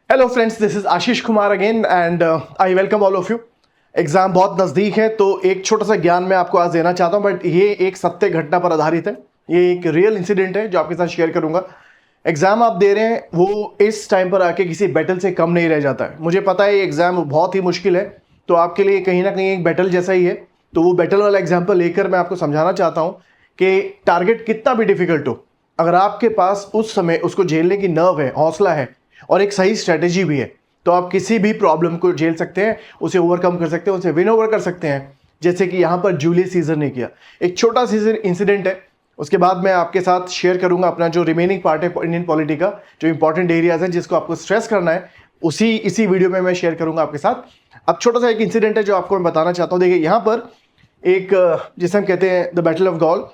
Hello friends, this is Ashish Kumar again and I welcome all of you. Exam बहुत नज़दीक है तो एक छोटा सा ज्ञान मैं आपको आज देना चाहता हूं, बट ये एक सत्य घटना पर आधारित है। ये एक रियल इंसिडेंट है जो आपके साथ शेयर करूंगा। एग्जाम आप दे रहे हैं, वो इस टाइम पर आके किसी बैटल से कम नहीं रह जाता है। मुझे पता है ये एग्जाम बहुत ही मुश्किल है, तो आपके लिए कहीं ना कहीं एक बैटल जैसा ही है। तो वो बैटल वाला एग्जाम्पल लेकर मैं आपको समझाना चाहता हूँ कि टारगेट कितना भी डिफिकल्ट हो, अगर आपके पास उस समय उसको झेलने की नर्व है, हौसला है और एक सही स्ट्रेटेजी भी है, तो आप किसी भी प्रॉब्लम को झेल सकते हैं, उसे ओवरकम कर सकते हैं, उसे विन ओवर कर सकते हैं, जैसे कि यहाँ पर जूलियस सीजर ने किया। एक छोटा सा इंसिडेंट है, उसके बाद मैं आपके साथ शेयर करूंगा अपना जो रिमेनिंग पार्ट है इंडियन पॉलिटी का, जो इंपॉर्टेंट एरियाज हैं जिसको आपको स्ट्रेस करना है, इसी वीडियो में मैं शेयर करूंगा आपके साथ। अब छोटा सा एक इंसिडेंट है जो आपको मैं बताना चाहता हूँ। देखिए यहाँ पर एक जिसे हम कहते हैं the battle of Gaul,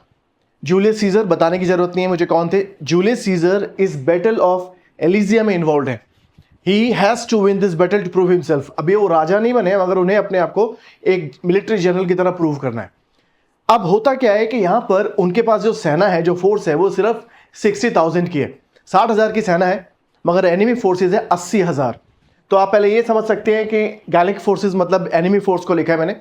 Julius Caesar, बताने की जरूरत नहीं है मुझे कौन थे। जूलियस सीजर इस बैटल ऑफ एलिजिया में इन्वॉल्व है। He has to win this battle to prove himself. अभी वो राजा नहीं बने, मगर उन्हें अपने आप को एक मिलिट्री जनरल की तरह प्रूव करना है। अब होता क्या है कि यहां पर उनके पास जो सेना है, जो फोर्स है, वो सिर्फ 60,000 की है। 60,000 की सेना है, मगर एनिमी फोर्सेज है 80,000। तो आप पहले ये समझ सकते हैं कि गैलिक फोर्सेज मतलब एनिमी फोर्स को लिखा है मैंने।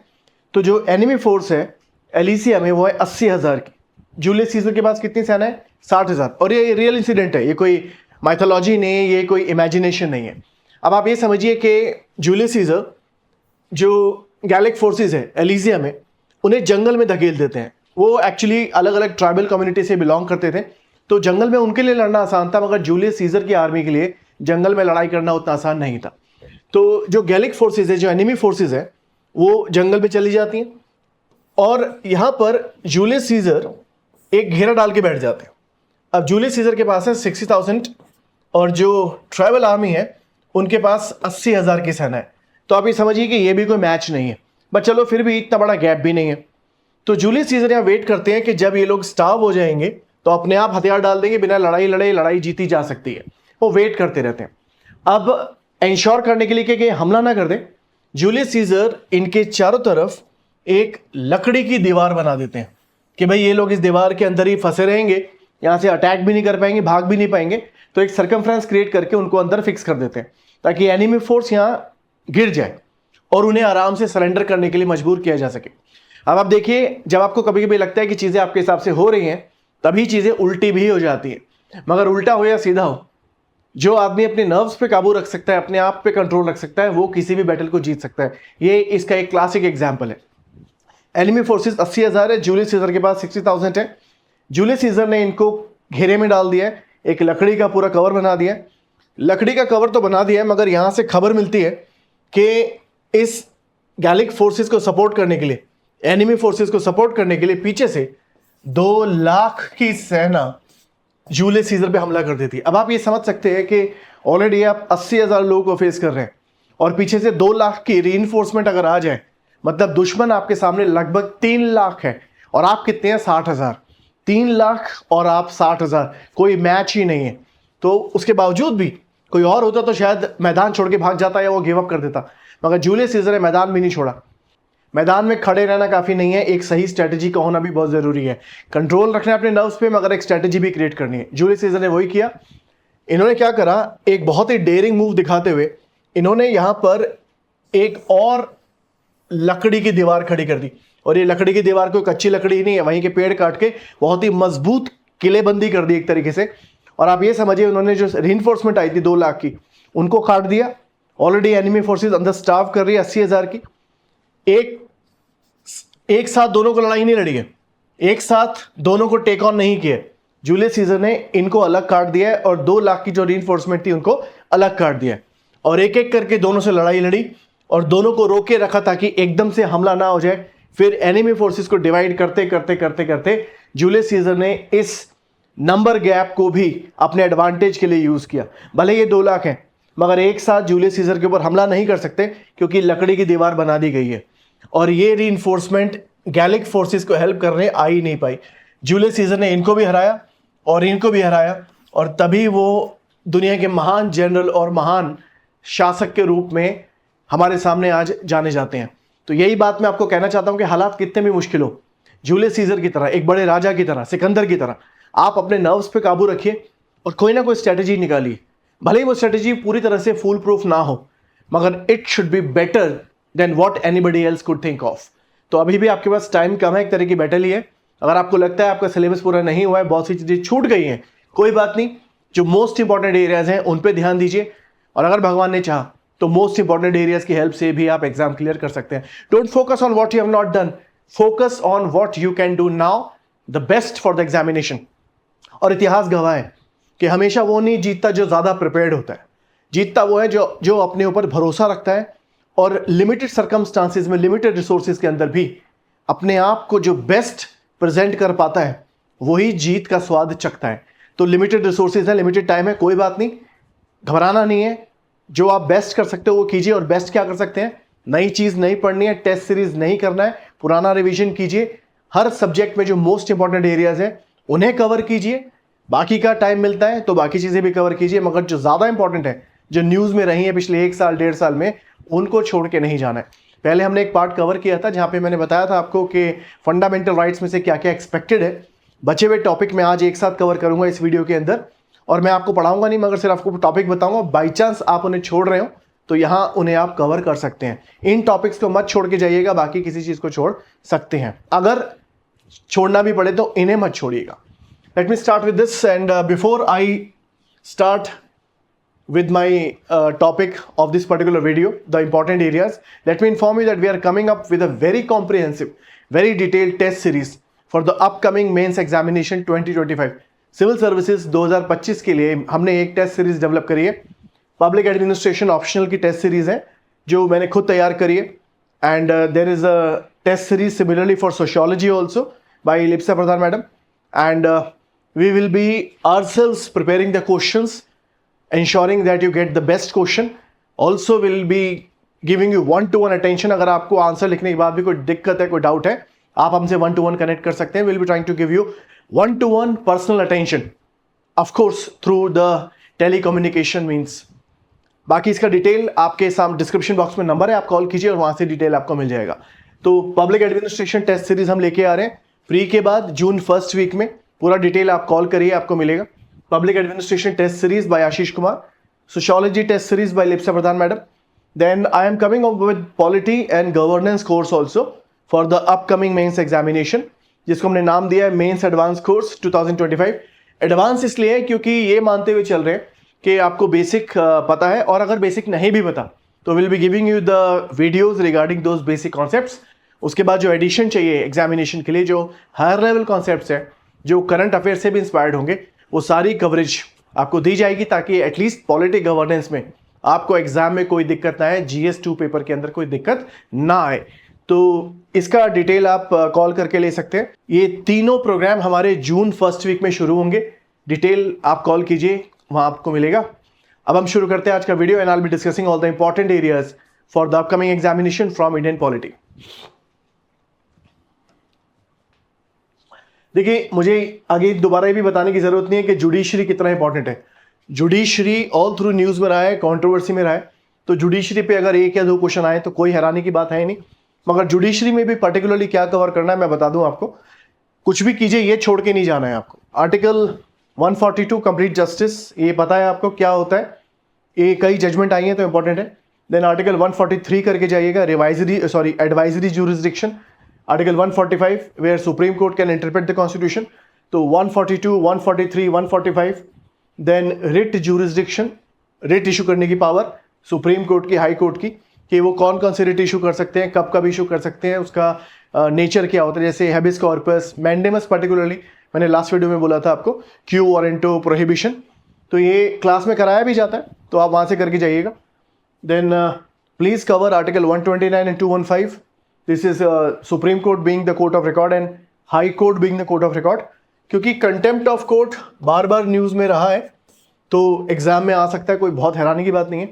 तो जो एनिमी फोर्स है एलिसिया में वो है 80,000 की। जूलियस सीजर के पास कितनी सेना है? 60,000। और ये रियल इंसिडेंट है, ये कोई माइथोलॉजी नहीं है, ये कोई इमेजिनेशन नहीं है। अब आप ये समझिए कि जूलियस सीजर जो गैलिक फोर्सेस है एलिजिया में, उन्हें जंगल में धकेल देते हैं। वो एक्चुअली अलग अलग ट्राइबल कम्युनिटी से बिलोंग करते थे, तो जंगल में उनके लिए लड़ना आसान था, मगर जूलियस सीजर की आर्मी के लिए जंगल में लड़ाई करना उतना आसान नहीं था। तो जो गैलिक फोर्सेज है, जो एनिमी फोर्सेज है, वो जंगल में चली जाती हैं और यहाँ पर जूलियस सीजर एक घेरा डाल के बैठ जाते हैं। अब जूलियस सीजर के पास है 60,000 और जो ट्राइबल आर्मी है उनके पास 80,000 की सेना है। तो आप ये समझिए कि ये भी कोई मैच नहीं है, बट चलो फिर भी इतना बड़ा गैप भी नहीं है। तो जूलियस सीजर यहाँ वेट करते हैं कि जब ये लोग स्टार्व हो जाएंगे तो अपने आप हथियार डाल देंगे, बिना लड़ाई लड़े लड़ाई जीती जा सकती है। वो वेट करते रहते हैं। अब इंश्योर करने के लिए कि हमला ना कर दे, जूलियस सीजर इनके चारों तरफ एक लकड़ी की दीवार बना देते हैं कि भाई ये लोग इस दीवार के अंदर ही फंसे रहेंगे, यहाँ से अटैक भी नहीं कर पाएंगे, भाग भी नहीं पाएंगे। तो एक सर्कमफ्रेंस क्रिएट करके उनको अंदर फिक्स कर देते हैं ताकि एनिमी फोर्स यहाँ गिर जाए और उन्हें आराम से सरेंडर करने के लिए मजबूर किया जा सके। अब आप देखिए, जब आपको कभी कभी लगता है कि चीज़ें आपके हिसाब से हो रही हैं, तभी चीज़ें उल्टी भी हो जाती हैं। मगर उल्टा हो या सीधा हो, जो आदमी अपने नर्व्स पे काबू रख सकता है, अपने आप पे कंट्रोल रख सकता है, वो किसी भी बैटल को जीत सकता है। ये इसका एक क्लासिक एग्जाम्पल है। एनिमी फोर्सेस 80,000 है, जूलियस सीजर के पास 60,000 है। जूलियस सीजर ने इनको घेरे में डाल दिया है, एक लकड़ी का पूरा कवर बना दिया है। लकड़ी का कवर तो बना दिया है, मगर यहां से खबर मिलती है कि इस गैलिक फोर्सेस को सपोर्ट करने के लिए, एनिमी फोर्सेस को सपोर्ट करने के लिए पीछे से 2 लाख की सेना जूलियस सीजर पे हमला कर देती है। अब आप ये समझ सकते हैं कि ऑलरेडी आप 80,000 लोगों को फेस कर रहे हैं और पीछे से 2 लाख की रीइंफोर्समेंट अगर आ जाए, मतलब दुश्मन आपके सामने लगभग 3 लाख है और आप कितने हैं? 60,000। 3 लाख और आप 60,000, कोई मैच ही नहीं है। तो उसके बावजूद भी कोई और होता तो शायद मैदान छोड़ के भाग जाता या वो गिव अप कर देता, मगर जूलियस सीजर ने मैदान भी नहीं छोड़ा। मैदान में खड़े रहना काफ़ी नहीं है, एक सही स्ट्रैटेजी का होना भी बहुत ज़रूरी है। कंट्रोल रखना है अपने नर्व्स पे, मगर एक स्ट्रैटेजी भी क्रिएट करनी है। जूलियस सीजर ने वही किया। इन्होंने क्या करा, एक बहुत ही डेयरिंग मूव दिखाते हुए इन्होंने यहाँ पर एक और लकड़ी की दीवार खड़ी कर दी। और ये लकड़ी की दीवार कोई कच्ची लकड़ी नहीं है, वहीं के पेड़ काट के बहुत ही मजबूत किलेबंदी कर दी एक तरीके से। और आप ये समझिए, उन्होंने जो रीइंफोर्समेंट आई थी 2 लाख की, उनको काट दिया। ऑलरेडी एनिमी फोर्सेस अंदर स्टार्व कर रही है 80,000 की। एक साथ दोनों को लड़ाई नहीं लड़ी है, एक साथ दोनों को टेक ऑन नहीं किया। जूलियस सीजर ने इनको अलग काट दिया है और 2 लाख की जो रीइंफोर्समेंट थी उनको अलग काट दिया है और एक एक करके दोनों से लड़ाई लड़ी और दोनों को रोके रखा ताकि एकदम से हमला ना हो जाए। फिर एनिमी फोर्सेस को डिवाइड करते करते करते करते जूलियस सीजर ने इस नंबर गैप को भी अपने एडवांटेज के लिए यूज किया। भले ये 2 लाख हैं, मगर एक साथ जूलियस सीजर के ऊपर हमला नहीं कर सकते क्योंकि लकड़ी की दीवार बना दी गई है और ये रीइंफोर्समेंट गैलिक फोर्सेस को हेल्प करने आ ही नहीं पाई। जूलियस सीजर ने इनको भी हराया और इनको भी हराया और तभी वो दुनिया के महान जनरल और महान शासक के रूप में हमारे सामने आज जाने जाते हैं। तो यही बात मैं आपको कहना चाहता हूं कि हालात कितने भी मुश्किल हो, जूलियस सीजर की तरह, एक बड़े राजा की तरह, सिकंदर की तरह आप अपने नर्व्स पे काबू रखिए और कोई ना कोई स्ट्रेटेजी निकालिए। भले ही वो स्ट्रेटेजी पूरी तरह से फुल प्रूफ ना हो, मगर it should be better than what anybody else could think of. तो अभी भी आपके पास टाइम कम है, एक तरह की बैटल ही है। अगर आपको लगता है आपका सिलेबस पूरा नहीं हुआ है, बहुत सी चीजें छूट गई हैं, कोई बात नहीं, जो मोस्ट इंपॉर्टेंट एरियाज हैं उन पे ध्यान दीजिए, और अगर भगवान ने चाहा तो मोस्ट इंपॉर्टेंट एरियाज की हेल्प से भी आप एग्जाम क्लियर कर सकते हैं। Don't focus on what you have not done, focus on what you can do now, the best for the examination. और इतिहास गवाह है कि हमेशा वो नहीं जीतता जो ज्यादा प्रिपेयर्ड होता है, जीतता वो है जो अपने ऊपर भरोसा रखता है और लिमिटेड सर्कमस्टांसेस में, लिमिटेड रिसोर्सेज के अंदर भी अपने आप को जो बेस्ट प्रेजेंट कर पाता है, वही जीत का स्वाद चखता है। तो लिमिटेड रिसोर्सेज है, लिमिटेड टाइम है, कोई बात नहीं, घबराना नहीं है। जो आप बेस्ट कर सकते हो वो कीजिए। और बेस्ट क्या कर सकते हैं? नई चीज नहीं पढ़नी है, टेस्ट सीरीज नहीं करना है, पुराना रिवीजन कीजिए। हर सब्जेक्ट में जो मोस्ट इंपॉर्टेंट एरियाज हैं उन्हें कवर कीजिए। बाकी का टाइम मिलता है तो बाकी चीजें भी कवर कीजिए, मगर जो ज्यादा इंपॉर्टेंट है, जो न्यूज में रही है पिछले 1 साल 1.5 साल में, उनको छोड़ के नहीं जाना है। पहले हमने एक पार्ट कवर किया था जहां पे मैंने बताया था आपको कि फंडामेंटल राइट्स में से क्या क्या एक्सपेक्टेड है। बचे हुए टॉपिक मैं आज एक साथ कवर करूंगा इस वीडियो के अंदर, और मैं आपको पढ़ाऊंगा नहीं, मगर सिर्फ आपको टॉपिक बताऊंगा। बाई चांस आप उन्हें छोड़ रहे हो तो यहां उन्हें आप कवर कर सकते हैं। इन टॉपिक्स को मत छोड़ के जाइएगा, बाकी किसी चीज को छोड़ सकते हैं। अगर छोड़ना भी पड़े तो इन्हें मत छोड़िएगा। Let me start with this, and before I start with my topic of this particular video, the important areas, let me inform you that we are coming up with a very comprehensive, very detailed test series for the upcoming mains examination 2025 civil services 2025 के लिए हमने एक test series develop करी है। Public administration optional की test series है जो मैंने खुद तैयार करी है, and there is a test series similarly for sociology also by Lipsa Pradhan madam, and we will be ourselves preparing the questions, ensuring that you get the best question. Also will be giving you one-to-one attention. अगर आपको answer लिखने के बाद भी कोई दिक्कत है, कोई डाउट है, आप हमसे one-to-one कनेक्ट कर सकते हैं। We'll be trying to give you one-to-one personal attention, of course through the telecommunication means. बाकी इसका डिटेल आपके सामने डिस्क्रिप्शन बॉक्स में नंबर है, आप कॉल कीजिए और वहां से डिटेल आपको मिल जाएगा। तो पब्लिक एडमिनिस्ट्रेशन टेस्ट सीरीज हम लेके आ रहे हैं प्री के बाद जून फर्स्ट वीक में। पूरा डिटेल आप कॉल करिए, आपको मिलेगा। Public Administration Test Series by Ashish Kumar, Sociology Test Series by Lipsa Pradhan Madam. Then I am coming up with Polity and Governance course also for the upcoming mains examination, जिसको हमने नाम दिया है Mains Advanced Course 2025। Advance इसलिए है क्योंकि ये मानते हुए चल रहे हैं कि आपको बेसिक पता है, और अगर बेसिक नहीं भी पता तो will be giving you the videos regarding those basic concepts. उसके बाद जो एडिशन चाहिए एग्जामिनेशन के लिए, जो हायर लेवल कॉन्सेप्ट्स हैं, जो करंट अफेयर से भी इंस्पायर्ड होंगे, वो सारी कवरेज आपको दी जाएगी ताकि एटलीस्ट पॉलिटी गवर्नेंस में आपको एग्जाम में कोई दिक्कत ना आए, GS2 पेपर के अंदर कोई दिक्कत ना आए। तो इसका डिटेल आप कॉल करके ले सकते हैं। ये तीनों प्रोग्राम हमारे जून फर्स्ट वीक में शुरू होंगे। डिटेल आप कॉल कीजिए, वहां आपको मिलेगा। अब हम शुरू करते हैं आज का video, and I will be discussing all the important areas for the upcoming examination from Indian polity. देखिए, मुझे आगे दोबारा ये भी बताने की जरूरत नहीं है कि जुडिशरी कितना इंपॉर्टेंट है। जुडिशरी ऑल थ्रू न्यूज में रहा है, कंट्रोवर्सी में रहा है, तो जुडिशरी पे अगर 1 या 2 क्वेश्चन आए तो कोई हैरानी की बात है ही नहीं। मगर जुडिशरी में भी पर्टिकुलरली क्या कवर करना है मैं बता दूं आपको। कुछ भी कीजिए, ये छोड़ के नहीं जाना है आपको। आर्टिकल 142 कंप्लीट जस्टिस, ये पता है आपको क्या होता है, ये कई जजमेंट आई हैं तो इंपॉर्टेंट है। देन आर्टिकल 143 करके जाइएगा, advisory jurisdiction. Article 145 where supreme court can interpret the constitution. तो 142, 143, 145। Then writ jurisdiction, writ issue करने की पावर सुप्रीम कोर्ट की, हाई कोर्ट की, कि वो कौन कौन से रिट इशू कर सकते हैं, कब कब इशू कर सकते हैं, उसका नेचर क्या होता है, जैसे हैबिस कॉर्पस, मैंडेमस, पर्टिकुलरली मैंने लास्ट वीडियो में बोला था आपको, क्यू वारंटो, प्रोहिबिशन। तो ये क्लास में कराया भी जाता है, तो आप वहाँ से करके जाइएगा। Then please cover article 129 and 215। This is supreme court being the court of record and high court being the court of record. क्योंकि कंटेम्प्ट ऑफ कोर्ट बार बार न्यूज़ में रहा है तो एग्जाम में आ सकता है, कोई बहुत हैरानी की बात नहीं है।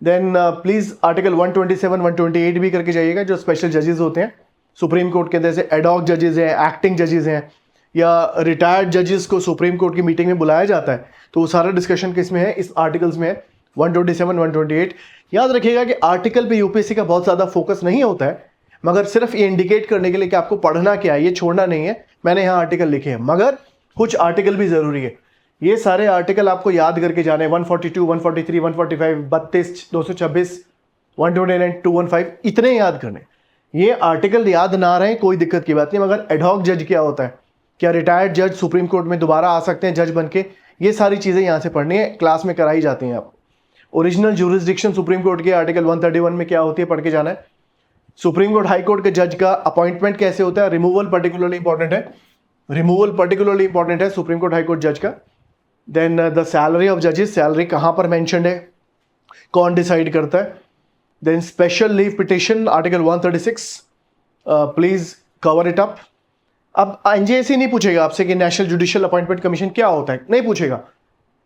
देन प्लीज आर्टिकल 127, 128 भी करके जाइएगा, जो स्पेशल जजेस होते हैं सुप्रीम कोर्ट के अंदर, जैसे एडॉक जजेस हैं, एक्टिंग जजेस हैं, या रिटायर्ड जजेस को सुप्रीम कोर्ट की मीटिंग में बुलाया जाता है, तो वो सारा डिस्कशन किसमें है, इस आर्टिकल्स में है, 127, 128। याद रखिएगा कि आर्टिकल पे यूपीएससी का बहुत ज़्यादा फोकस नहीं होता है, मगर सिर्फ ये इंडिकेट करने के लिए कि आपको पढ़ना क्या है, ये छोड़ना नहीं है। मैंने यहाँ आर्टिकल लिखे हैं, मगर कुछ आर्टिकल भी ज़रूरी है। ये सारे आर्टिकल आपको याद करके जाने, 142, 143, 145, 32, 226, 129, 215, इतने याद करने। ये आर्टिकल याद ना रहे कोई दिक्कत की बात नहीं, मगर एडहॉक जज क्या होता है, क्या रिटायर्ड जज सुप्रीम कोर्ट में दोबारा आ सकते हैं जज बन के, ये सारी चीज़ें यहाँ से पढ़नी है, क्लास में कराई जाती हैं आपको। ओरिजिनल ज्यूरिसडिक्शन सुप्रीम कोर्ट के आर्टिकल 131 में क्या होती है, पढ़ के जाना है। सुप्रीम कोर्ट हाई कोर्ट के जज का अपॉइंटमेंट कैसे होता है, रिमूवल पर्टिकुलरली इंपॉर्टेंट है, रिमूवल पर्टिकुलरली इंपॉर्टेंट है सुप्रीम कोर्ट हाई कोर्ट जज का। देन द सैलरी ऑफ जजेस, सैलरी कहाँ पर मेंशन्ड है, कौन डिसाइड करता है। Then special leave petition article 136, please cover it up. अब एनजेएसी नहीं पूछेगा आपसे कि नेशनल जुडिशियल अपॉइंटमेंट कमीशन क्या होता है, नहीं पूछेगा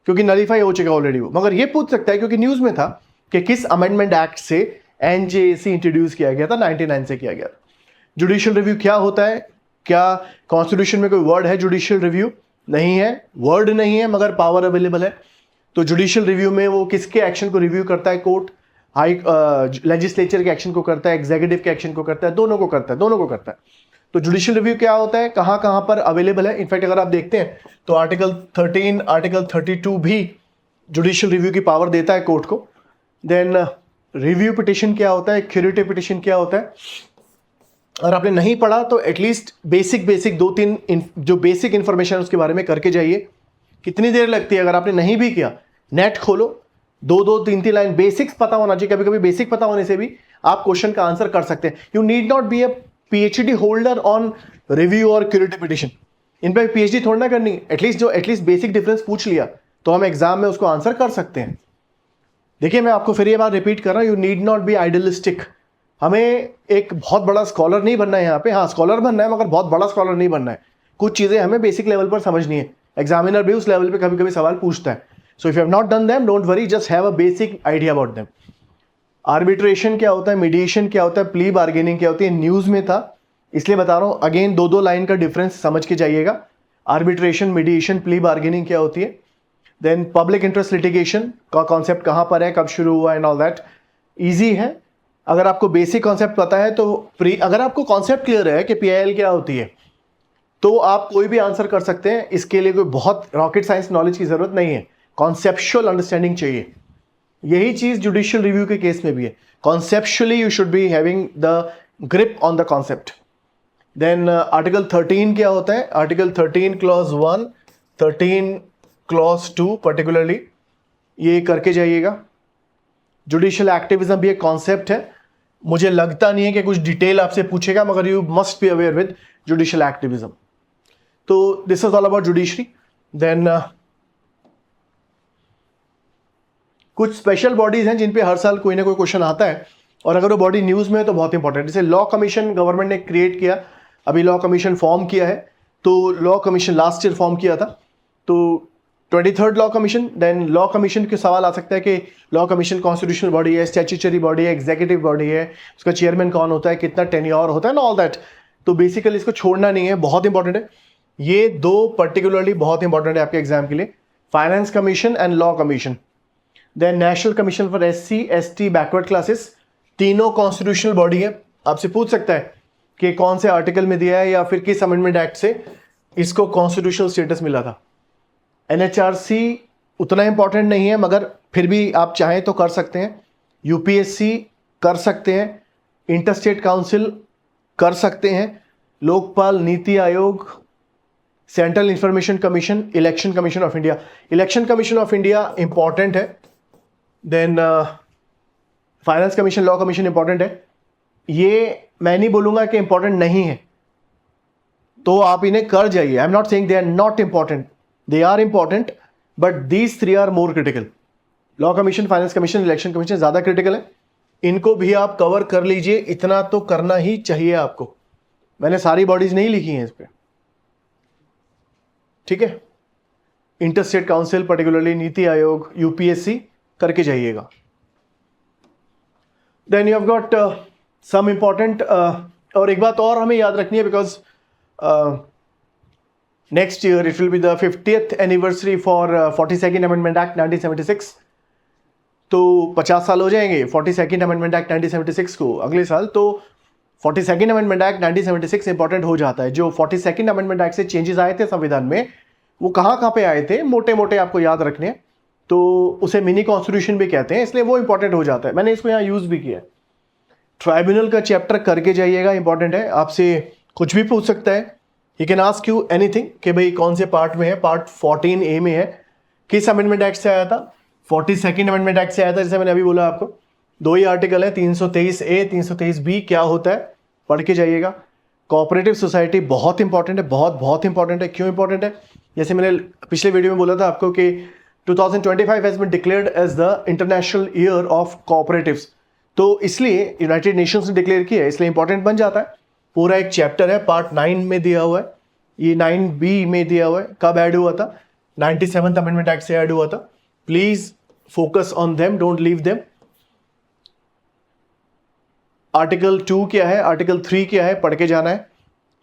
क्योंकि नलीफाई हो चुका ऑलरेडी वो, मगर ये पूछ सकता है क्योंकि न्यूज में था कि किस अमेंडमेंट एक्ट से एनजेएसी इंट्रोड्यूस किया गया था, 99 से किया गया। जुडिशियल रिव्यू क्या होता है, क्या कॉन्स्टिट्यूशन में कोई वर्ड है जुडिशियल रिव्यू, नहीं है, वर्ड नहीं है मगर पावर अवेलेबल है। तो जुडिशियल रिव्यू में वो किसके एक्शन को रिव्यू करता है, कोर्ट हाई लेजिस्लेचर के एक्शन को करता है, एग्जीक्यूटिव के एक्शन को करता है, दोनों को करता है। तो जुडिशियल रिव्यू क्या होता है, कहाँ कहाँ पर अवेलेबल है। इनफैक्ट अगर आप देखते हैं तो आर्टिकल 13, आर्टिकल 32 भी जुडिशियल रिव्यू की पावर देता है कोर्ट को। देन रिव्यू पिटिशन क्या होता है, क्यूरेटिव पिटिशन क्या होता है। अगर आपने नहीं पढ़ा तो एटलीस्ट बेसिक 2-3 जो बेसिक इंफॉर्मेशन उसके बारे में करके जाइए। कितनी देर लगती है, अगर आपने नहीं भी किया नेट खोलो, 2-2, 3-3 लाइन बेसिक्स पता होना चाहिए। कभी कभी बेसिक पता होने से भी आप क्वेश्चन का आंसर कर सकते हैं। You need not be a PhD holder on review और क्यूरेटिव पिटिशन, इन पर पीएचडी थोड़ा ना करनी, एटलीस्ट बेसिक डिफरेंस पूछ लिया तो हम एग्जाम में उसको आंसर कर सकते हैं। देखिए मैं आपको फिर ये बात रिपीट कर रहा हूँ, you need not be idealistic. हमें एक बहुत बड़ा स्कॉलर नहीं बनना है यहाँ पे, हाँ स्कॉलर बनना है मगर बहुत बड़ा स्कॉलर नहीं बनना है। कुछ चीज़ें हमें बेसिक लेवल पर समझनी है, एग्जामिनर भी उस लेवल पे कभी कभी सवाल पूछता है। So if you have not done them, don't worry, just have a basic idea about them. Arbitration क्या होता है, मीडिएशन क्या होता है, प्ली बार्गेनिंग क्या होती है, न्यूज़ में था इसलिए बता रहा हूँ। अगेन 2-2 लाइन का डिफरेंस समझ के जाइएगा। आर्बिट्रेशन, मीडिएशन, प्ली बार्गेनिंग क्या होती है। देन पब्लिक इंटरेस्ट लिटिगेशन का कॉन्सेप्ट कहाँ पर है, कब शुरू हुआ एंड ऑल दैट, ईजी है अगर आपको बेसिक कॉन्सेप्ट पता है तो। अगर आपको कॉन्सेप्ट क्लियर है कि पीआईएल क्या होती है तो आप कोई भी आंसर कर सकते हैं। इसके लिए कोई बहुत रॉकेट साइंस नॉलेज की जरूरत नहीं है, कॉन्सेप्चुअल अंडरस्टैंडिंग चाहिए। यही चीज जुडिशियल रिव्यू के केस में भी है, conceptually you should be having the grip on the concept. Then article 13 क्या होता है, आर्टिकल 13 क्लॉज 1, 13 क्लॉज 2 पर्टिकुलरली ये करके जाइएगा। जुडिशियल एक्टिविज्म भी एक कॉन्सेप्ट है, मुझे लगता नहीं है कि कुछ डिटेल आपसे पूछेगा मगर you must be aware with judicial activism. तो this is all about judiciary. Then कुछ स्पेशल बॉडीज हैं जिन पे हर साल कोई ना कोई क्वेश्चन आता है और अगर वो बॉडी न्यूज में है तो बहुत इंपॉर्टेंट। जैसे लॉ कमीशन गवर्नमेंट ने क्रिएट किया, अभी लॉ कमीशन फॉर्म किया है। तो law commission last year form किया था, तो 23rd law commission. Then law commission के सवाल आ सकता है कि लॉ कमीशन कॉन्स्टिट्यूशनल बॉडी है, स्टैट्यूटरी बॉडी है, एग्जीक्यूटिव बॉडी है, उसका चेयरमैन कौन होता है, कितना टेन्योर होता है ना, ऑल दैट। तो बेसिकली इसको छोड़ना नहीं है, बहुत इंपॉर्टेंट है। ये 2 पर्टिकुलरली बहुत इंपॉर्टेंट है आपके एग्जाम के लिए, finance commission and law commission. Then national commission for SC ST backward classes, तीनों कॉन्स्टिट्यूशनल बॉडी है। आपसे पूछ सकता है कि कौन से आर्टिकल में दिया है या फिर किस अमेंडमेंट एक्ट से इसको कॉन्स्टिट्यूशनल स्टेटस मिला था। NHRC उतना इंपॉर्टेंट नहीं है मगर फिर भी आप चाहें तो कर सकते हैं। UPSC कर सकते हैं, इंटरस्टेट काउंसिल कर सकते हैं, Lokpal, Niti Aayog, central information commission, election commission of India. Election commission of India important है। Then finance commission, law commission important है। ये मैं नहीं बोलूंगा कि इंपॉर्टेंट नहीं है, तो आप इन्हें कर जाइए। I am not saying they are not important, they are important but these 3 are more critical। Law commission, finance commission, election commission ज्यादा क्रिटिकल है, इनको भी आप कवर कर लीजिए, इतना तो करना ही चाहिए आपको। मैंने सारी बॉडीज नहीं लिखी हैं इस पे, ठीक है। Interstate council particularly, NITI Aayog, UPSC करके जाइएगा। Then you have got some important, और एक बात और हमें याद रखनी है because next year it will be the 50th anniversary for 42nd Amendment Act 1976। तो 50 साल हो जाएंगे 42nd Amendment Act 1976 को अगले साल। तो 42nd Amendment Act 1976 इंपॉर्टेंट हो जाता है। जो 42nd Amendment Act से चेंजेस आए थे संविधान में वो कहाँ पे आए थे, मोटे मोटे आपको याद रखने हैं, तो उसे मिनी कॉन्स्टिट्यूशन भी कहते हैं, इसलिए वो इंपॉर्टेंट हो जाता है। मैंने इसको यहाँ यूज़ भी किया है। ट्राइब्यूनल का चैप्टर करके जाइएगा, इंपॉर्टेंट है, आपसे कुछ भी पूछ सकता है। He can ask you anything कि भाई कौन से पार्ट में है, पार्ट 14A में है, किस अमेंडमेंट एक्ट से आया था, 42nd अमेंडमेंट एक्ट से आया था, जैसे मैंने अभी बोला आपको। 2 ही आर्टिकल है, 323A 323B, क्या होता है पढ़ के जाइएगा। कोऑपरेटिव सोसाइटी बहुत इंपॉर्टेंट है, बहुत बहुत इंपॉर्टेंट है। क्यों इंपॉर्टेंट है? जैसे मैंने पिछले वीडियो में बोला था आपको कि 2025 has been declared as the international year of cooperatives, तो इसलिए यूनाइटेड नेशंस ने डिक्लेयर किया है, इसलिए इंपॉर्टेंट बन जाता है। पूरा एक चैप्टर है, पार्ट 9 में दिया हुआ है, ये 9B में दिया हुआ है। कब ऐड हुआ था? 97th अमेंडमेंट एक्ट से ऐड हुआ था। Please focus on them, don't leave them. Article 2 क्या है, आर्टिकल 3 क्या है, पढ़ के जाना है।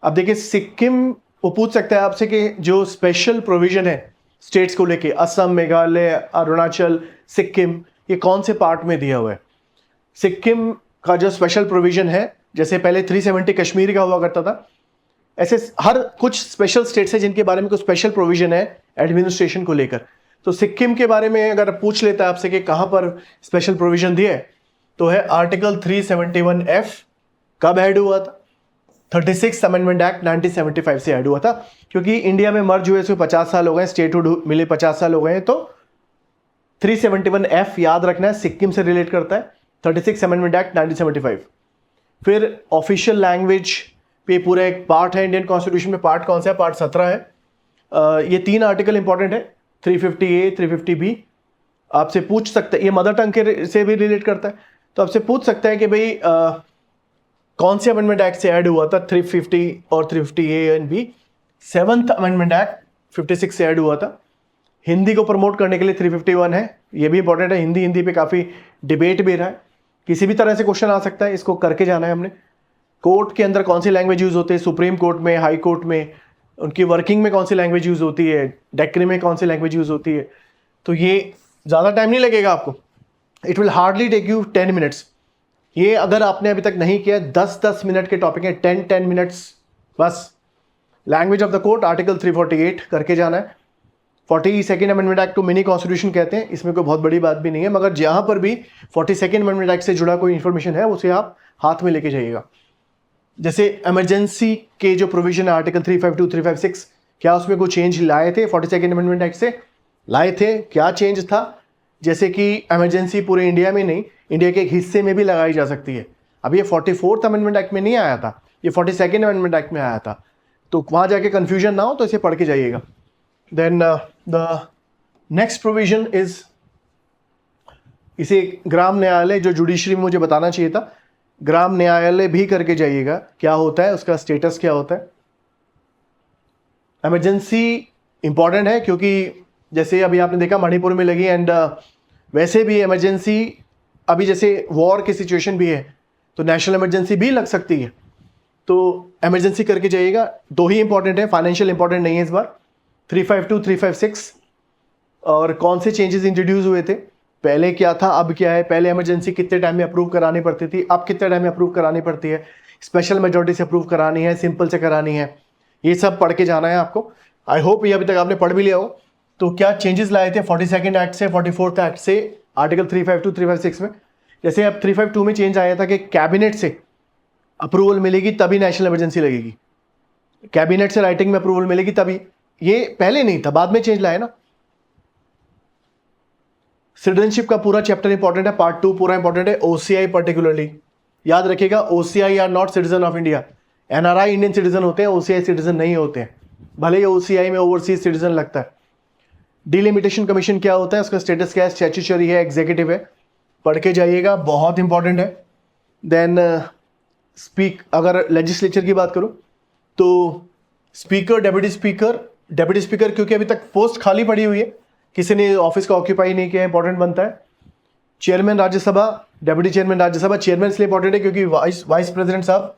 अब देखिए, सिक्किम, वो पूछ सकता है आपसे कि जो स्पेशल प्रोविजन है स्टेट्स को लेके, असम, मेघालय, अरुणाचल, सिक्किम, ये कौन से पार्ट में दिया हुआ है? सिक्किम का जो स्पेशल प्रोविजन है, जैसे पहले 370 कश्मीर का हुआ करता था, ऐसे हर कुछ स्पेशल स्टेट्स है जिनके बारे में कुछ स्पेशल प्रोविजन है एडमिनिस्ट्रेशन को लेकर। तो सिक्किम के बारे में अगर पूछ लेता है आपसे कि कहां पर स्पेशल प्रोविजन दिया है, तो है आर्टिकल 371F। कब ऐड हुआ था? 36 अमेंडमेंट एक्ट 1975 से ऐड हुआ था, क्योंकि इंडिया में मर्ज हुए इसमें 50 साल हो गए, स्टेटहुड मिले 50 साल हो गए, तो 371F याद रखना है, सिक्किम से रिलेट करता है। 36 अमेंडमेंट एक्ट 1975। फिर ऑफिशियल लैंग्वेज पे पूरा एक पार्ट है इंडियन कॉन्स्टिट्यूशन में। पार्ट कौन सा है? पार्ट 17 है। ये 3 आर्टिकल इंपॉर्टेंट है, 350A 350B। आपसे पूछ सकता है, ये मदर टंग के से भी रिलेट करता है, तो आपसे पूछ सकता है कि भाई कौन से अमेंडमेंट एक्ट से ऐड हुआ था 350 और 350A and B। 7th amendment act 56 से ऐड हुआ था। हिंदी को प्रमोट करने के लिए 351 है, ये भी इंपॉर्टेंट है। हिंदी पे काफ़ी डिबेट भी रहा है, किसी भी तरह से क्वेश्चन आ सकता है, इसको करके जाना है हमने। कोर्ट के अंदर कौन सी लैंग्वेज यूज़ होती है, सुप्रीम कोर्ट में, हाई कोर्ट में, उनकी वर्किंग में कौन सी लैंग्वेज यूज़ होती है, डेक्री में कौन सी लैंग्वेज यूज़ होती है। तो ये ज़्यादा टाइम नहीं लगेगा आपको, it will hardly take you 10 minutes. ये अगर आपने अभी तक नहीं किया, 10-10 मिनट के टॉपिक है, 10-10 मिनट्स बस। Language of the court article 348 करके जाना है। 42nd अमेंडमेंट एक्ट को मिनी कॉन्स्टिट्यूशन कहते हैं, इसमें कोई बहुत बड़ी बात भी नहीं है, मगर जहां पर भी 42nd अमेंडमेंट एक्ट से जुड़ा कोई इन्फॉर्मेशन है उसे आप हाथ में लेके जाइएगा। जैसे इमरजेंसी के जो प्रोविजन है आर्टिकल 352 356, क्या उसमें कोई चेंज लाए थे 42nd अमेंडमेंट एक्ट से? लाए थे। क्या चेंज था? जैसे कि इमरजेंसी पूरे इंडिया में नहीं, इंडिया के एक हिस्से में भी लगाई जा सकती है। अब ये 44th अमेंडमेंट एक्ट में नहीं आया था, ये 42nd अमेंडमेंट एक्ट में आया था, तो वहां जाके कंफ्यूजन ना हो, तो इसे पढ़ के जाइएगा। Then the next provision is, इसे ग्राम न्यायालय, जो जुडिशरी में मुझे बताना चाहिए था, ग्राम न्यायालय भी करके जाइएगा। क्या होता है, उसका स्टेटस क्या होता है। इमरजेंसी इंपॉर्टेंट है, क्योंकि जैसे अभी आपने देखा मणिपुर में लगी, एंड वैसे भी इमरजेंसी, अभी जैसे वॉर की सिचुएशन भी है, तो नेशनल इमरजेंसी भी लग सकती है, तो इमरजेंसी करके जाइएगा। 2 ही इंपॉर्टेंट है, फाइनेंशियल इंपॉर्टेंट नहीं है इस बार। 352 356। और कौन से चेंजेस इंट्रोड्यूस हुए थे, पहले क्या था अब क्या है, पहले इमरजेंसी कितने टाइम में अप्रूव करानी पड़ती थी, अब कितने टाइम में अप्रूव करानी पड़ती है, स्पेशल मेजॉरिटी से अप्रूव करानी है, सिंपल से करानी है, ये सब पढ़ के जाना है आपको। आई होप ये अभी तक आपने पढ़ भी लिया हो। तो क्या चेंजेस लाए थे 42nd एक्ट से, 44th एक्ट से, आर्टिकल 352 356 में। जैसे अब 352 में चेंज आया था कि कैबिनेट से अप्रूवल मिलेगी तभी नेशनल इमरजेंसी लगेगी, कैबिनेट से राइटिंग में अप्रूवल मिलेगी तभी। ये पहले नहीं था, बाद में चेंज लाया ना। सिटीजनशिप का पूरा चैप्टर इंपॉर्टेंट है, पार्ट 2 पूरा इंपॉर्टेंट है। ओसीआई पर्टिकुलरली याद रखिएगा, OCI are not citizen of India. NRI Indian citizen होते हैं, ओसीआई सिटीजन नहीं होते हैं, भले ही ओसीआई में ओवरसीज सिटीजन लगता है। डिलिमिटेशन कमीशन क्या होता है, उसका स्टेटस क्या है, स्टैट्यूटरी है, एग्जीक्यूटिव है, पढ़ के जाइएगा, बहुत इंपॉर्टेंट है। देन अगर लेजिस्लेचर की बात करूं तो स्पीकर, डेप्यूटी स्पीकर क्योंकि अभी तक पोस्ट खाली पड़ी हुई है, किसी ने ऑफिस का ऑक्यूपाई नहीं किया, इंपॉर्टेंट बनता है। Chairman Rajya Sabha, deputy chairman Rajya Sabha, chairman इसलिए इंपॉर्टेंट है क्योंकि वाइस प्रेसिडेंट साहब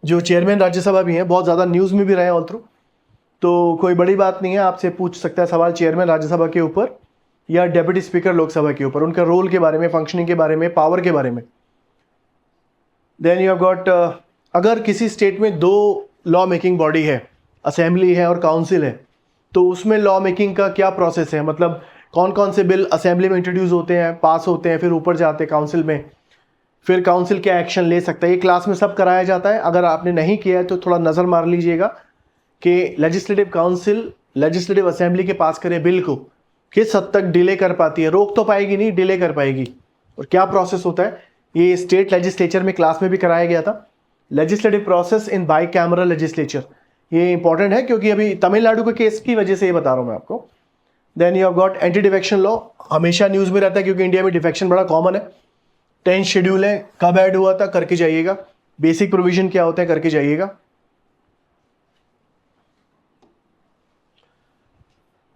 जो चेयरमैन राज्यसभा भी हैं, बहुत ज़्यादा न्यूज़ में भी रहे ऑल थ्रू, तो कोई बड़ी बात नहीं है, आपसे पूछ सकता है सवाल चेयरमैन राज्यसभा के ऊपर या डेप्यूटी स्पीकर लोकसभा के ऊपर, उनका रोल के बारे में, फंक्शनिंग के बारे में, पावर के बारे में। देन यू हैव गॉट, अगर किसी स्टेट में 2 लॉ मेकिंग बॉडी है, असेंबली है और काउंसिल है, तो उसमें लॉ मेकिंग का क्या प्रोसेस है, मतलब कौन कौन से बिल असेंबली में इंट्रोड्यूस होते हैं, पास होते हैं, फिर ऊपर जाते हैं काउंसिल में, फिर काउंसिल क्या एक्शन ले सकता है, ये क्लास में सब कराया जाता है। अगर आपने नहीं किया है तो थोड़ा नज़र मार लीजिएगा कि लेजिस्लेटिव काउंसिल लेजिस्लेटिव असेंबली के पास करे बिल को किस हद तक डिले कर पाती है, रोक तो पाएगी नहीं, डिले कर पाएगी, और क्या प्रोसेस होता है। ये स्टेट लेजिस्लेचर में क्लास में भी कराया गया था, legislative process in by camera legislature. ये इंपॉर्टेंट है क्योंकि अभी तमिलनाडु के केस की वजह से ये बता रहा हूँ मैं आपको। Then you have got anti defection law, हमेशा न्यूज़ में रहता है क्योंकि इंडिया में डिफेक्शन बड़ा कॉमन है। 10 शेड्यूल है, कब ऐड हुआ था करके जाइएगा, बेसिक प्रोविजन क्या होता है करके जाइएगा।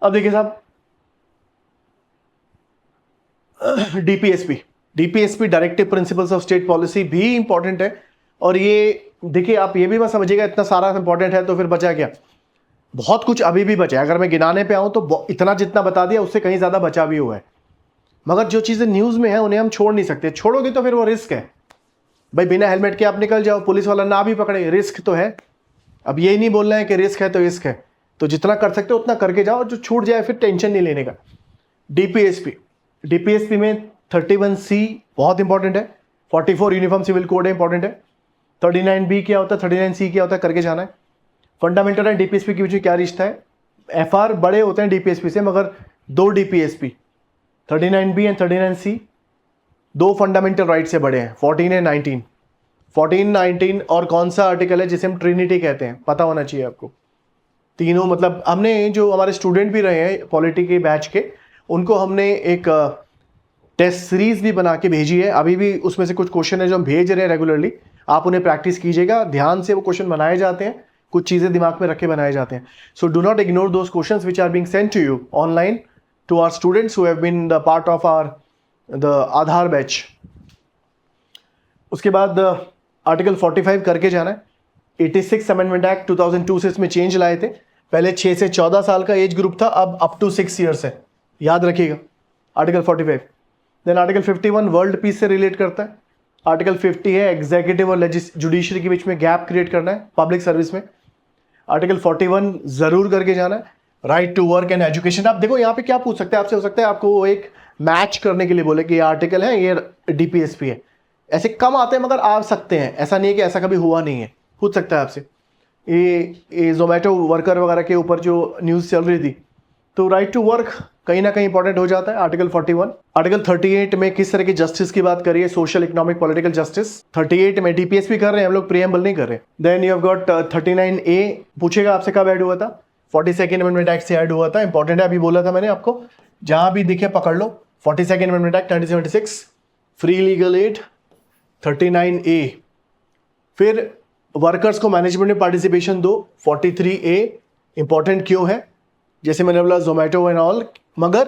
अब देखिए साहब, DPSP directive principles of state policy भी इंपॉर्टेंट है। और ये देखिए, आप ये भी मत समझिएगा इतना सारा इंपॉर्टेंट है तो फिर बचा क्या, बहुत कुछ अभी भी बचा है। अगर मैं गिनाने पे आऊं तो इतना जितना बता दिया उससे कहीं ज़्यादा बचा भी हुआ है, मगर जो चीज़ें न्यूज़ में है उन्हें हम छोड़ नहीं सकते। छोड़ोगे तो फिर वो रिस्क है भाई, बिना हेलमेट के आप निकल जाओ, पुलिस वाला ना भी पकड़े, रिस्क तो है। अब यही नहीं बोलना है कि रिस्क है तो रिस्क है, तो जितना कर सकते हो उतना करके जाओ, जो छूट जाए फिर टेंशन नहीं लेने का। डीपीएसपी में 31C बहुत इंपॉर्टेंट है, 44 यूनिफॉर्म सिविल कोड है, इंपॉर्टेंट है। 39B क्या होता है, 39C क्या होता है करके जाना है। फंडामेंटल एंड डीपीएसपी के बीच में क्या रिश्ता है। एफआर बड़े होते हैं डीपीएसपी से, मगर दो डीपीएसपी 39B एंड 39C दो फंडामेंटल राइट से बड़े हैं, 14 एंड 19। 14, 19 और कौन सा आर्टिकल है जिसे हम ट्रिनिटी कहते हैं, पता होना चाहिए आपको। तीनों, मतलब हमने जो हमारे स्टूडेंट भी रहे हैं पॉलिटी के बैच के, उनको हमने एक टेस्ट सीरीज भी बना के भेजी है। अभी भी उसमें से कुछ क्वेश्चन है जो हम भेज रहे हैं रेगुलरली, आप उन्हें प्रैक्टिस कीजिएगा ध्यान से। वो क्वेश्चन बनाए जाते हैं, कुछ चीज़ें दिमाग में रख के बनाए जाते हैं। So do not ignore those questions which are being sent to you online to our students who have been the part of our the Aadhaar batch. उसके बाद आर्टिकल 45 करके जाना है। 86 अमेंडमेंट एक्ट 2002 से इसमें चेंज लाए थे। पहले 6 से 14 साल का एज ग्रुप था, अब अप टू 6 ईयर्स है, याद रखिएगा article 45। Then article 51 world peace से रिलेट करता है। आर्टिकल 50 है एग्जीक्यूटिव और जुडिशरी के बीच में गैप क्रिएट करना है पब्लिक सर्विस में। आर्टिकल 41 जरूर करके जाना है, right to work and education. आप देखो यहाँ पे क्या पूछ सकते हैं आपसे, हो सकता है आपको एक मैच करने के लिए बोले कि ये आर्टिकल है, ये डीपीएसपी है। ऐसे कम आते हैं मगर आ सकते हैं, ऐसा नहीं है कि ऐसा कभी हुआ नहीं है, पूछ सकता है आपसे। ये जोमेटो वर्कर वगैरह के ऊपर जो न्यूज़ चल रही थी, तो राइट टू वर्क कहीं ना कहीं इंपॉर्टेंट हो जाता है आर्टिकल 41। आर्टिकल 38 में किस तरह की जस्टिस की बात करिए, सोशल इकोनॉमिक पॉलिटिकल जस्टिस। 38 में डीपीएसपी कर रहे हैं हम लोग, प्रीएम्बल नहीं कर रहे। Then you have got 39A, पूछेगा आपसे कब ऐड हुआ था, 42nd अमेंडमेंट एक्ट से ऐड हुआ था, इंपॉर्टेंट है, अभी बोला था मैंने आपको, जहां भी दिखे पकड़ लो। 42nd amendment act 1976, free legal aid 39A। फिर वर्कर्स को मैनेजमेंट में पार्टिसिपेशन दो, 43A। इंपॉर्टेंट क्यों है, जैसे मैंने बोला जोमेटो एंड ऑल, मगर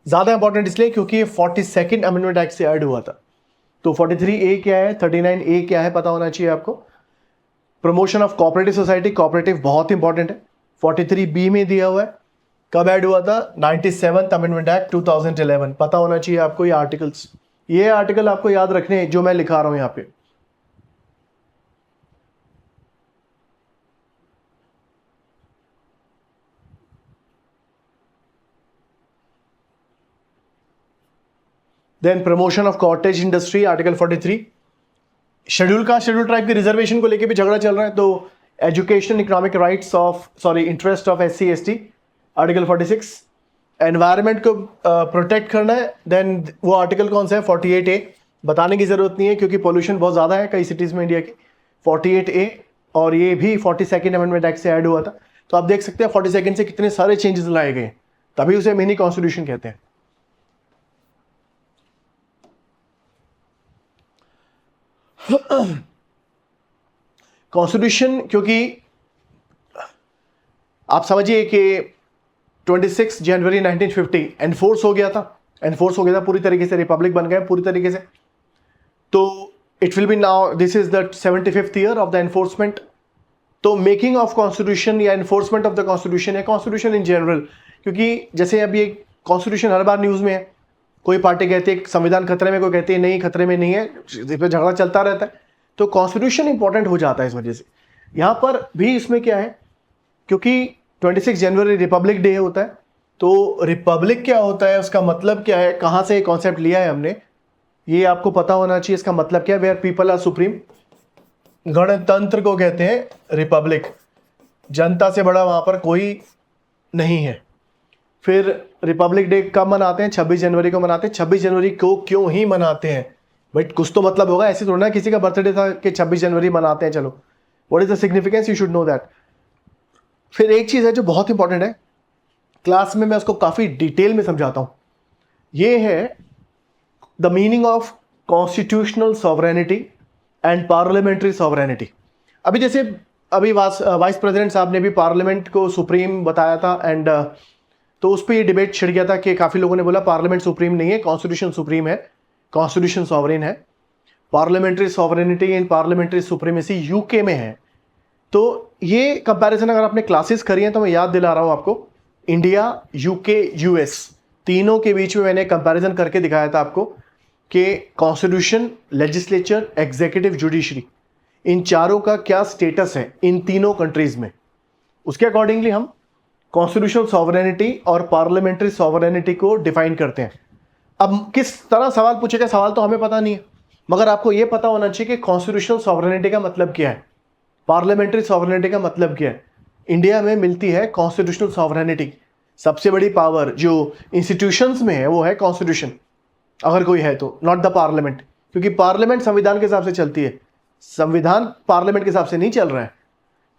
ज़्यादा इंपॉर्टेंट इसलिए क्योंकि ये 42nd अमेंडमेंट एक्ट से ऐड हुआ था। तो 43A क्या है, 39A क्या है, पता होना चाहिए आपको। Promotion of cooperative society, cooperative बहुत इंपॉर्टेंट है, 43B में दिया हुआ है। कब ऐड हुआ था, 97th अमेंडमेंट एक्ट 2011, पता होना चाहिए आपको ये आर्टिकल्स। ये आर्टिकल आपको याद रखने हैं जो मैं लिखा रहा हूं यहाँ पे। Then promotion of cottage industry, article 43। Schedule caste schedule tribe के रिजर्वेशन को लेके भी झगड़ा चल रहा है, तो education economic rights of interest of SC ST, article 46। Environment को प्रोटेक्ट करना है, देन वो आर्टिकल कौन सा है, 48A। बताने की जरूरत नहीं है क्योंकि पोल्यूशन बहुत ज़्यादा है कई सिटीज़ में इंडिया की, 48A। और ये भी 42nd अमेंडमेंट एक्ट से ऐड हुआ था। तो आप देख सकते हैं 42nd से कितने सारे चेंजेस लाए गए, तभी उसे मिनी कॉन्स्टिट्यूशन कहते हैं। कॉन्स्टिट्यूशन, क्योंकि आप समझिए कि 26 जनवरी 1950 एनफोर्स हो गया था, पूरी तरीके से, रिपब्लिक बन गया पूरी तरीके से। तो it will be now, this is the 75th year of the enforcement. तो मेकिंग ऑफ कॉन्स्टिट्यूशन या एनफोर्समेंट ऑफ द कॉन्स्टिट्यूशन है कॉन्स्टिट्यूशन इन जनरल, क्योंकि जैसे अभी एक कॉन्स्टिट्यूशन हर बार न्यूज़ में है, कोई पार्टी कहती है संविधान खतरे में, कोई कहती है नहीं खतरे में नहीं है, इस पर झगड़ा चलता रहता है। तो कॉन्स्टिट्यूशन इंपॉर्टेंट हो जाता है इस वजह से। यहाँ पर भी इसमें क्या है, क्योंकि 26 जनवरी रिपब्लिक डे होता है। तो रिपब्लिक क्या होता है, उसका मतलब क्या है, कहाँ से कॉन्सेप्ट लिया है हमने, ये आपको पता होना चाहिए। इसका मतलब क्या है, वेयर पीपल आर सुप्रीम। गणतंत्र को कहते हैं रिपब्लिक, जनता से बड़ा वहां पर कोई नहीं है। फिर रिपब्लिक डे कब मनाते हैं, 26 जनवरी को मनाते हैं। 26 जनवरी को क्यों ही मनाते हैं, बट कुछ तो मतलब होगा, ऐसे थोड़ा ना किसी का बर्थडे था कि 26 जनवरी मनाते हैं, चलो what is the significance, you should know that. फिर एक चीज है जो बहुत इंपॉर्टेंट है, क्लास में मैं उसको काफी डिटेल में समझाता हूं, ये है the meaning of constitutional sovereignty and parliamentary sovereignty. अभी जैसे अभी वाइस प्रेसिडेंट साहब ने भी पार्लियामेंट को सुप्रीम बताया था, एंड तो उस पर ये डिबेट छिड़ गया था कि काफ़ी लोगों ने बोला पार्लियामेंट सुप्रीम नहीं है, कॉन्स्टिट्यूशन सुप्रीम है, कॉन्स्टिट्यूशन सॉवरेन है। Parliamentary sovereignty and parliamentary supremacy UK में है। तो ये कंपैरिजन अगर आपने क्लासेस करी हैं तो मैं याद दिला रहा हूँ आपको, इंडिया, यूके, यूएस तीनों के बीच में मैंने कंपैरिजन करके दिखाया था आपको कि कॉन्स्टिट्यूशन, लेजिस्लेचर, एग्जीक्यूटिव, जुडिशरी, इन चारों का क्या स्टेटस है इन तीनों कंट्रीज में। उसके अकॉर्डिंगली हम कॉन्स्टिट्यूशनल सॉवरेनिटी और पार्लियामेंट्री सॉवरेनिटी को डिफाइन करते हैं। अब किस तरह सवाल पूछेगा, सवाल तो हमें पता नहीं है, मगर आपको यह पता होना चाहिए कि कॉन्स्टिट्यूशनल सॉवरेनिटी का मतलब क्या है, पार्लियामेंट्री सॉवरेनिटी का मतलब क्या है। इंडिया में मिलती है कॉन्स्टिट्यूशनल सॉवरेनिटी, सबसे बड़ी पावर जो इंस्टीट्यूशंस में है वो है कॉन्स्टिट्यूशन, अगर कोई है तो, नॉट द पार्लियामेंट, क्योंकि पार्लियामेंट संविधान के हिसाब से चलती है, संविधान पार्लियामेंट के हिसाब से नहीं चल रहा है।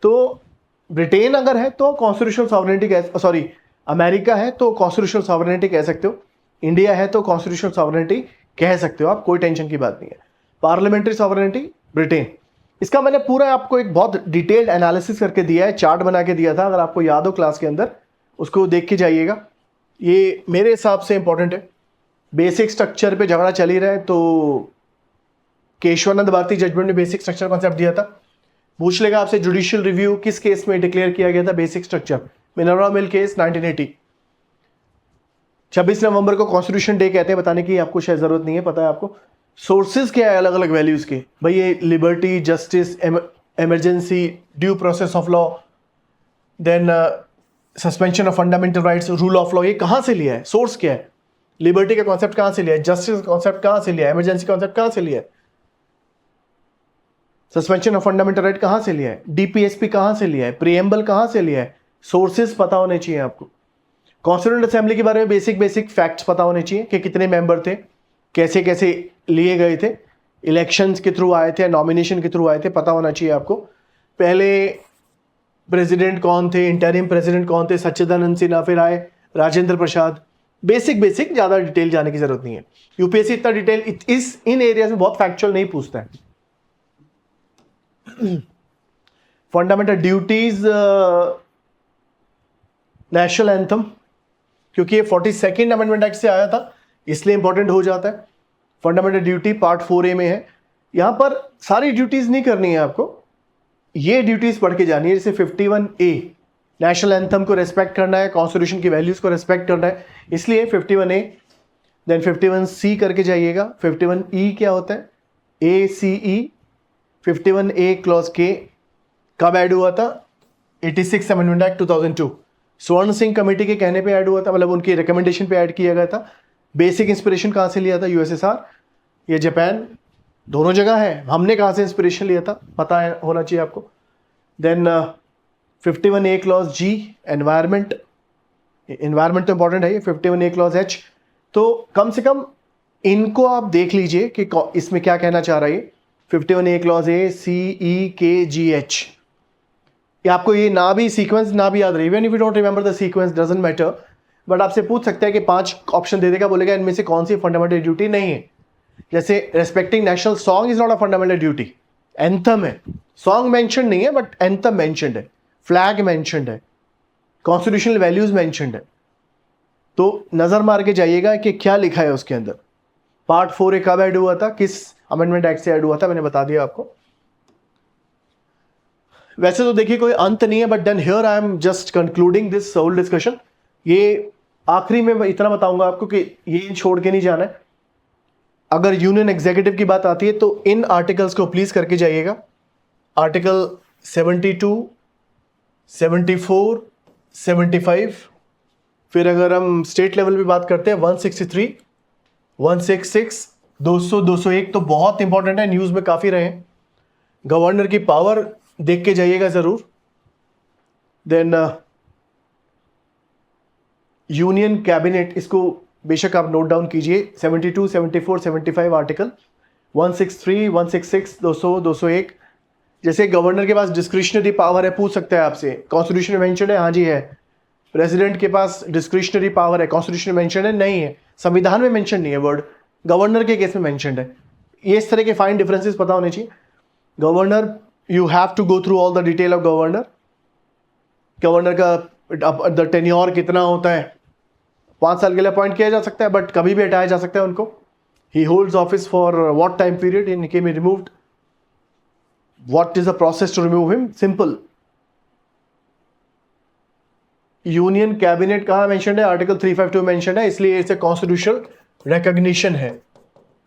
तो ब्रिटेन अगर है तो कॉन्स्टिट्यूशनल सॉवरेनिटी, सॉरी अमेरिका है तो कॉन्स्टिट्यूशनल सॉवरेनिटी कह सकते हो, इंडिया है तो कॉन्स्टिट्यूशनल सॉवरेनिटी कह सकते हो आप, कोई टेंशन की बात नहीं है। पार्लियामेंट्री सॉवरेनिटी ब्रिटेन, इसका मैंने पूरा आपको एक बहुत डिटेल्ड एनालिसिस करके दिया है, चार्ट बना के दिया था, अगर आपको याद हो क्लास के अंदर उसको देख के जाइएगा। ये मेरे हिसाब से इंपॉर्टेंट है, बेसिक स्ट्रक्चर पे झगड़ा चल ही रहा है तो केशवानंद भारती जजमेंट ने बेसिक स्ट्रक्चर कॉन्सेप्ट दिया था। पूछ लेगा आपसे जुडिशियल रिव्यू किस केस में डिक्लेयर किया गया था, basic structure, Minerva mill case 1980। 26 नवंबर को कॉन्स्टिट्यूशन डे कहते हैं, बताने की आपको शायद जरूरत नहीं है, पता है आपको। सोर्सेज क्या है अलग अलग वैल्यूज के, भाई ये liberty, justice, emergency, due process of law, then suspension of fundamental rights, rule of law, ये कहां से लिया है, सोर्स क्या है, लिबर्टी का कॉन्सेप्ट कहां से लिया है, जस्टिस का कॉन्सेप्ट कहां से लिया है, इमरजेंसी कॉन्सेप्ट कहां से लिया है, सस्पेंशन ऑफ फंडामेंटल राइट कहां से लिया है, डीपीएसपी कहां से लिया है, प्रीएम्बल कहां से लिया है, सोर्सेज पता होने चाहिए आपको। कॉन्स्टिट्यूएंट असेंबली के बारे में बेसिक फैक्ट्स पता होने चाहिए कि कितने मेंबर थे, कैसे कैसे लिए गए थे, इलेक्शंस के थ्रू आए थे, नॉमिनेशन के थ्रू आए थे, पता होना चाहिए आपको। पहले प्रेसिडेंट कौन थे, इंटरिम प्रेसिडेंट कौन थे, सच्चिदानंद सिन्हा, फिर आए राजेंद्र प्रसाद। बेसिक ज़्यादा डिटेल जाने की जरूरत नहीं है, यूपीएससी इतना डिटेल इन एरियाज में बहुत फैक्चुअल नहीं पूछता है। फंडामेंटल ड्यूटीज, नेशनल एंथम, क्योंकि ये 42nd अमेंडमेंट एक्ट से आया था इसलिए इंपॉर्टेंट हो जाता है। फंडामेंटल ड्यूटी पार्ट 4A में है, यहां पर सारी ड्यूटीज नहीं करनी है आपको, ये ड्यूटीज पढ़ के जानी है। जैसे 51A, नेशनल एंथम को रेस्पेक्ट करना है, कॉन्स्टिट्यूशन की वैल्यूज को रेस्पेक्ट करना है, इसलिए 51A। देन 51C करके जाइएगा। 51E क्या होता है, ACE। 51A क्लॉज के कब ऐड हुआ था, 86 अमेंडमेंट एक्ट 2002, स्वर्ण सिंह कमेटी के कहने पे ऐड हुआ था, मतलब उनकी रिकमेंडेशन पे ऐड किया गया था। बेसिक इंस्पिरेशन कहाँ से लिया था, यूएसएसआर या जापान, दोनों जगह है। हमने कहाँ से इंस्पिरेशन लिया था पता है, होना चाहिए आपको। Then 51A clause G, environment तो इंपॉर्टेंट है ये। 51A क्लॉज एच, तो कम से कम इनको आप देख लीजिए कि इसमें क्या कहना चाह रहा है। 51A क्लॉज ए, CEKGH, आपको ये ना भी सीक्वेंस ना भी याद रहे, even if you don't remember the sequence doesn't matter, but आपसे पूछ सकता है कि 5 ऑप्शन दे देगा, बोलेगा इनमें से कौन सी फंडामेंटल ड्यूटी नहीं है। जैसे respecting national song is not a fundamental duty, anthem है, सॉन्ग मेंशन नहीं है बट एंथम मेंशन्ड है, फ्लैग मेंशन्ड है, कॉन्स्टिट्यूशनल वैल्यूज मेंशन्ड है। तो नजर मार के जाइएगा कि क्या लिखा है उसके अंदर। पार्ट 4A कब ऐड हुआ था, किस अमेंडमेंट एक्ट से ऐड हुआ था, मैंने बता दिया आपको। वैसे तो देखिए कोई अंत नहीं है, but then here I am just concluding this whole discussion. ये आखिरी में मैं इतना बताऊंगा आपको कि ये छोड़ के नहीं जाना है। अगर यूनियन एग्जीक्यूटिव की बात आती है तो इन आर्टिकल्स को प्लीज करके जाइएगा। आर्टिकल 72, 74, 75, फिर अगर हम स्टेट लेवल पे बात करते हैं 163, 166, 200, 201 तो बहुत इंपॉर्टेंट है, न्यूज़ में काफ़ी रहे हैं। गवर्नर की पावर देख के जाइएगा ज़रूर। देन यूनियन कैबिनेट, इसको बेशक आप नोट डाउन कीजिए। 72, 74, 75 आर्टिकल, 163, 166, 200, 201। जैसे गवर्नर के पास डिस्क्रिशनरी पावर है, पूछ सकते हैं आपसे कॉन्स्टिट्यूशन में मेंशन है, हाँ जी है। प्रेसिडेंट के पास डिस्क्रिशनरी पावर है, कॉन्स्टिट्यूशन में मेंशन है, नहीं है। संविधान में मेंशन नहीं है वर्ड, गवर्नर के केस में मेंशनड है। ये इस तरह के फाइन डिफरेंसेस पता होने चाहिए। Governor, you have to go through all the detail of governor. Governor का द टेन्योर कितना होता है, 5 साल के लिए अपॉइंट किया जा सकता है, बट कभी भी हटाया जा सकता है उनको। He holds office for what time period, in came removed, what is the process to remove him, simple. Union cabinet कहाँ मेंशनड है, आर्टिकल 352 मेंशनड है, इसलिए इट्स अ कॉन्स्टिट्यूशनल रिकॉग्निशन है,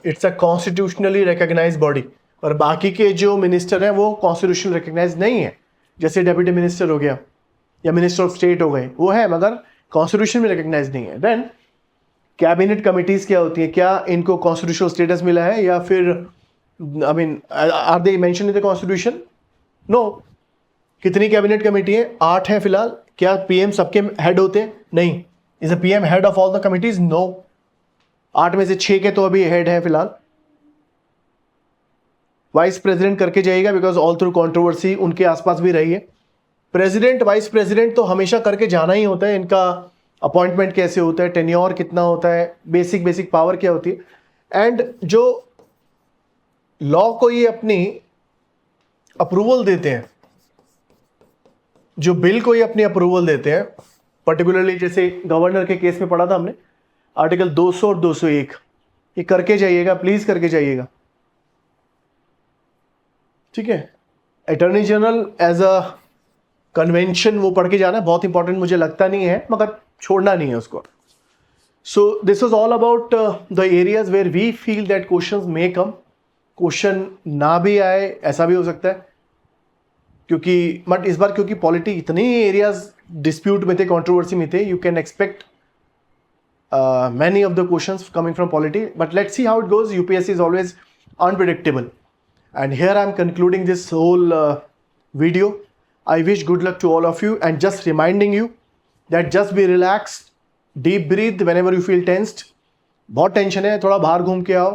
it's a constitutionally recognized body. और बाकी के जो minister हैं वो कॉन्स्टिट्यूशनल रिकॉग्नाइज नहीं है, जैसे डेप्यूटी मिनिस्टर हो गया या मिनिस्टर ऑफ स्टेट हो गए, वो है मगर कॉन्स्टिट्यूशन में रिकॉग्नाइज नहीं है। देन कैबिनेट कमिटीज क्या होती है, क्या इनको कॉन्स्टिट्यूशनल स्टेटस मिला है या फिर I mean are they mention in the constitution? No. कितनी कैबिनेट कमेटी है? 8 है फिलहाल। क्या पीएम सबके हेड होते हैं? नहीं। Is a PM head of all the committees? No. 8 में से 6 के तो अभी हेड है फिलहाल। वाइस प्रेसिडेंट करके जाइएगा, बिकॉज ऑल थ्रू कंट्रोवर्सी उनके आसपास भी रही है। प्रेसिडेंट, वाइस प्रेसिडेंट तो हमेशा करके जाना ही होता है। इनका अपॉइंटमेंट कैसे होता है, टेन्योर कितना होता है, बेसिक पावर क्या होती है। एंड जो लॉ को ये अपनी अप्रूवल देते हैं, जो बिल को ये अपनी अप्रूवल देते हैं, पर्टिकुलरली जैसे गवर्नर के केस में पढ़ा था हमने, आर्टिकल 200 और 201, ये करके जाइएगा, प्लीज करके जाइएगा, ठीक है। Attorney general as a convention वो पढ़ के जाना है, बहुत इंपॉर्टेंट मुझे लगता नहीं है, मगर छोड़ना नहीं है उसको। So this was all about the areas where we feel that questions may come. Question ना भी आए ऐसा भी हो सकता है, क्योंकि बट इस बार क्योंकि पॉलिटी इतने एरियाज डिस्प्यूट में थे, कंट्रोवर्सी में थे, you can expect many of the questions coming from polity, but let's see how it goes. UPSC is always unpredictable, and here I'm concluding this whole video. I wish good luck to all of you, and just reminding you that just be relaxed, deep breathe whenever you feel tensed. बहुत tension है, थोड़ा बाहर घूम के आओ।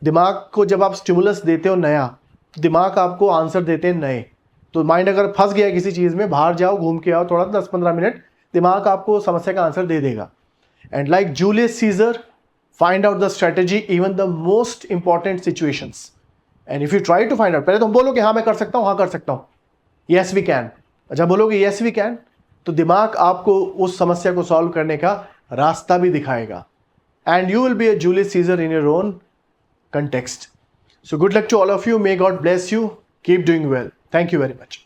दिमाग को जब आप स्टिमुलस देते हो नया, दिमाग आपको आंसर देते हैं नए। तो माइंड अगर फंस गया किसी चीज़ में, बाहर जाओ, घूम के आओ थोड़ा, 10-15 मिनट, दिमाग आपको समस्या का आंसर दे देगा। And like Julius Caesar, find out the strategy even the most important situations. And if you try to find out, पहले तुम बोलो कि हाँ मैं कर सकता हूँ, हाँ कर सकता हूँ, yes we can। जब बोलोगे yes we can, तो दिमाग आपको उस समस्या को सॉल्व करने का रास्ता भी दिखाएगा। And you will be a Julius Caesar in your own context. So good luck to all of you. May God bless you. Keep doing well. Thank you very much.